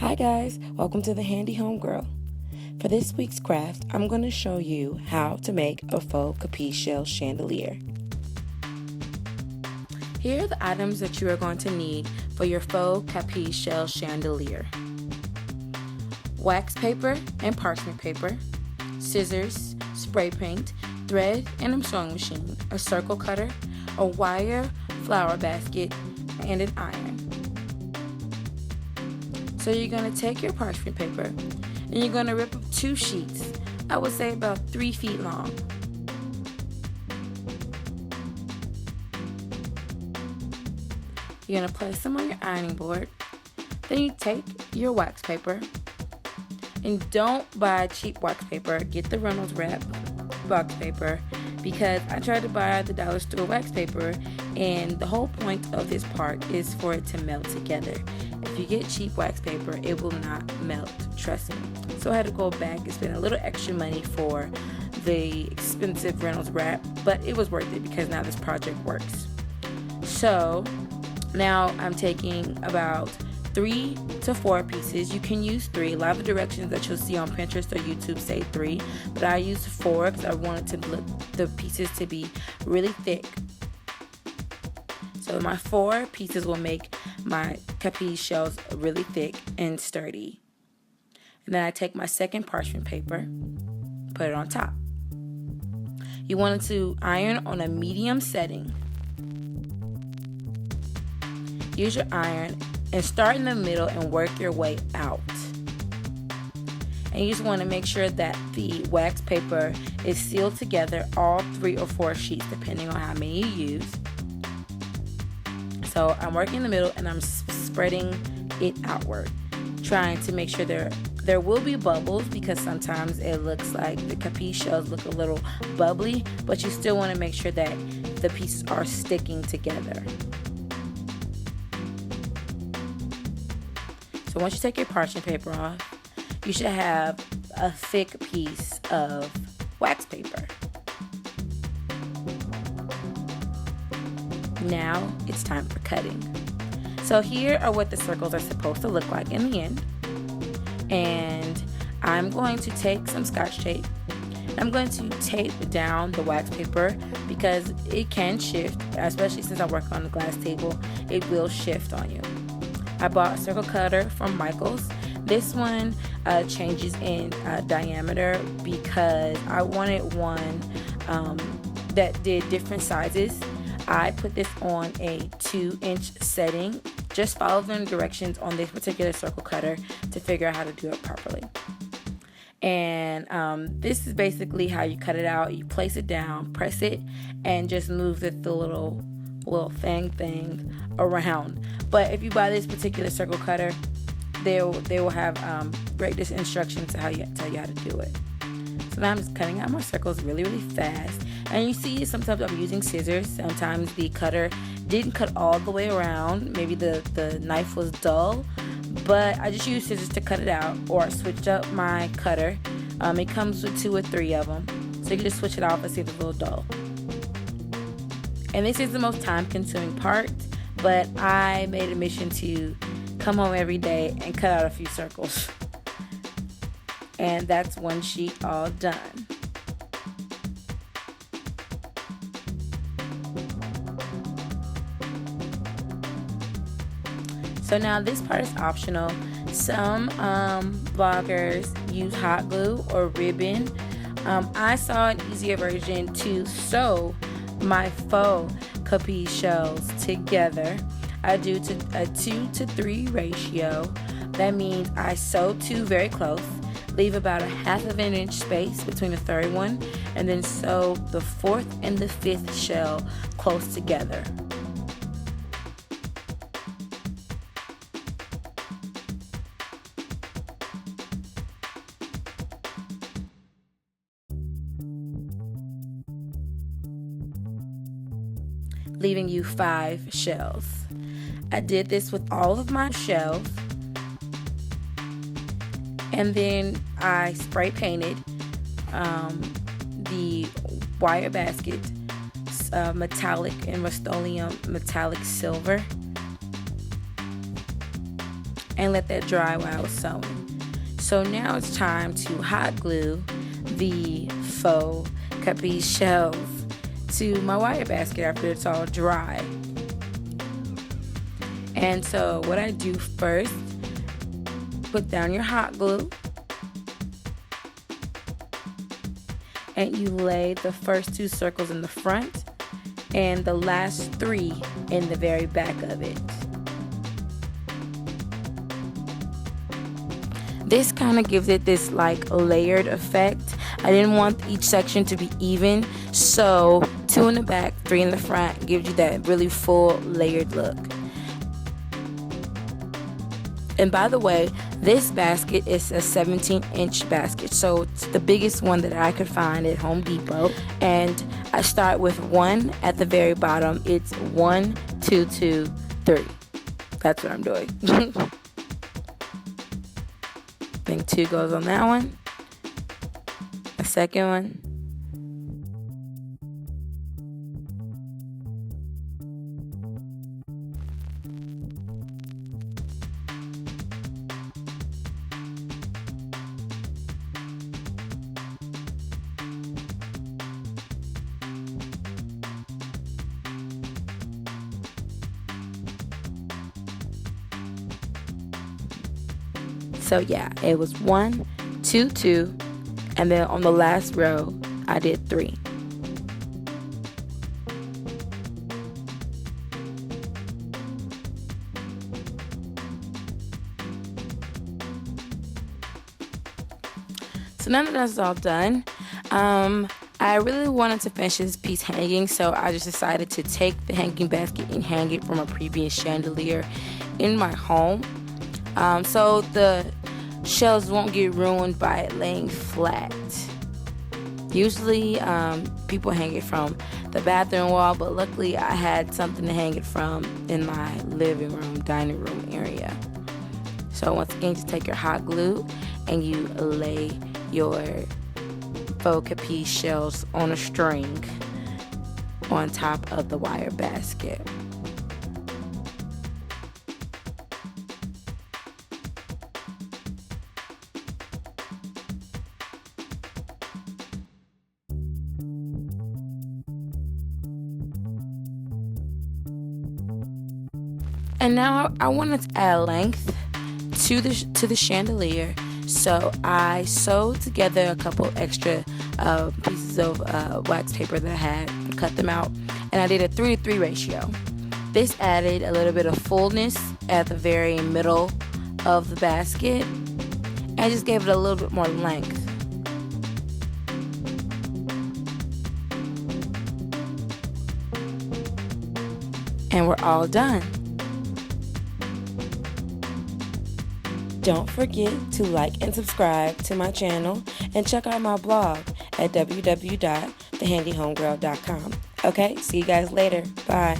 Hi guys, welcome to the Handy Home Girl. For this week's craft, I'm going to show you how to make a faux capiz shell chandelier. Here are the items that you are going to need for your faux capiz shell chandelier. Wax paper and parchment paper, scissors, spray paint, thread and a sewing machine, a circle cutter, a wire flower basket, and an iron. So you're going to take your parchment paper and you're going to rip up 2 sheets, I would say about 3 feet long. You're going to place them on your ironing board. Then you take your wax paper, and don't buy cheap wax paper. Get the Reynolds Wrap wax paper, because I tried to buy the dollar store wax paper and the whole point of this part is for it to melt together. If you get cheap wax paper, it will not melt, trust me. So I had to go back and spend a little extra money for the expensive Reynolds Wrap, but it was worth it because now this project works. So now I'm taking about 3 to 4 pieces. You can use 3. A lot of the directions that you'll see on Pinterest or YouTube say 3, but I used 4 because I wanted the pieces to be really thick. So my 4 pieces will make my capiz shells really thick and sturdy. And then I take my second parchment paper, put it on top. You want it to iron on a medium setting. Use your iron and start in the middle and work your way out. And you just want to make sure that the wax paper is sealed together, all 3 or 4 sheets depending on how many you use. So I'm working in the middle and I'm spreading it outward, trying to make sure there will be bubbles, because sometimes it looks like the capiz shells look a little bubbly, but you still want to make sure that the pieces are sticking together. So once you take your parchment paper off, you should have a thick piece of wax paper. Now it's time for cutting. So here are what the circles are supposed to look like in the end. And I'm going to take some Scotch tape. I'm going to tape down the wax paper because it can shift, especially since I work on the glass table, it will shift on you. I bought a circle cutter from Michael's. This one changes in diameter because I wanted one that did different sizes. I put this on a 2-inch setting. Just follow the directions on this particular circle cutter to figure out how to do it properly. And this is basically how you cut it out. You place it down, press it, and just move the little thing around. But if you buy this particular circle cutter, they will have great instructions to tell you how to do it. So now I'm just cutting out my circles really fast. And you see sometimes I'm using scissors. Sometimes the cutter didn't cut all the way around. Maybe the knife was dull, but I just used scissors to cut it out, or I switched up my cutter. It comes with 2 or 3 of them, so you can just switch it off and see if it's a little dull. And this is the most time-consuming part, but I made a mission to come home every day and cut out a few circles. And that's 1 sheet all done. So now this part is optional. Some bloggers use hot glue or ribbon. I saw an easier version to sew my faux capiz shells together. I do a 2 to 3 ratio. That means I sew 2 very close, leave about a 1/2 inch space between the 3rd one, and then sew the 4th and the 5th shell close together. Leaving you 5 shells. I did this with all of my shells, and then I spray painted the wire basket metallic and Rustoleum metallic silver. and let that dry while I was sewing. So now it's time to hot glue the Faux Capiz shells to my wire basket after it's all dry. And so what I do first, put down your hot glue and you lay the first 2 circles in the front and the last 3 in the very back of it. This kind of gives it this like layered effect. I didn't want each section to be even, so 2 in the back, 3 in the front gives you that really full layered look. And by the way, this basket is a 17-inch basket, so it's the biggest one that I could find at Home Depot. And I start with 1 at the very bottom. It's 1, 2, 2, 3. That's what I'm doing. Then 2 goes on that one. A second one. So yeah, it was 1, 2, 2, and then on the last row, I did 3. So now that that's all done, I really wanted to finish this piece hanging, so I just decided to take the hanging basket and hang it from a previous chandelier in my home. So the shells won't get ruined by it laying flat. Usually people hang it from the bathroom wall, but luckily I had something to hang it from in my living room, dining room area. So once again, just take your hot glue and you lay your Faux Capiz shells on a string on top of the wire basket. And now I wanted to add length to the chandelier, so I sewed together a couple extra pieces of wax paper that I had and cut them out, and I did a 3-to-3 ratio. This added a little bit of fullness at the very middle of the basket and just gave it a little bit more length. And we're all done. Don't forget to like and subscribe to my channel and check out my blog at www.thehandyhomegirl.com. Okay, see you guys later. Bye.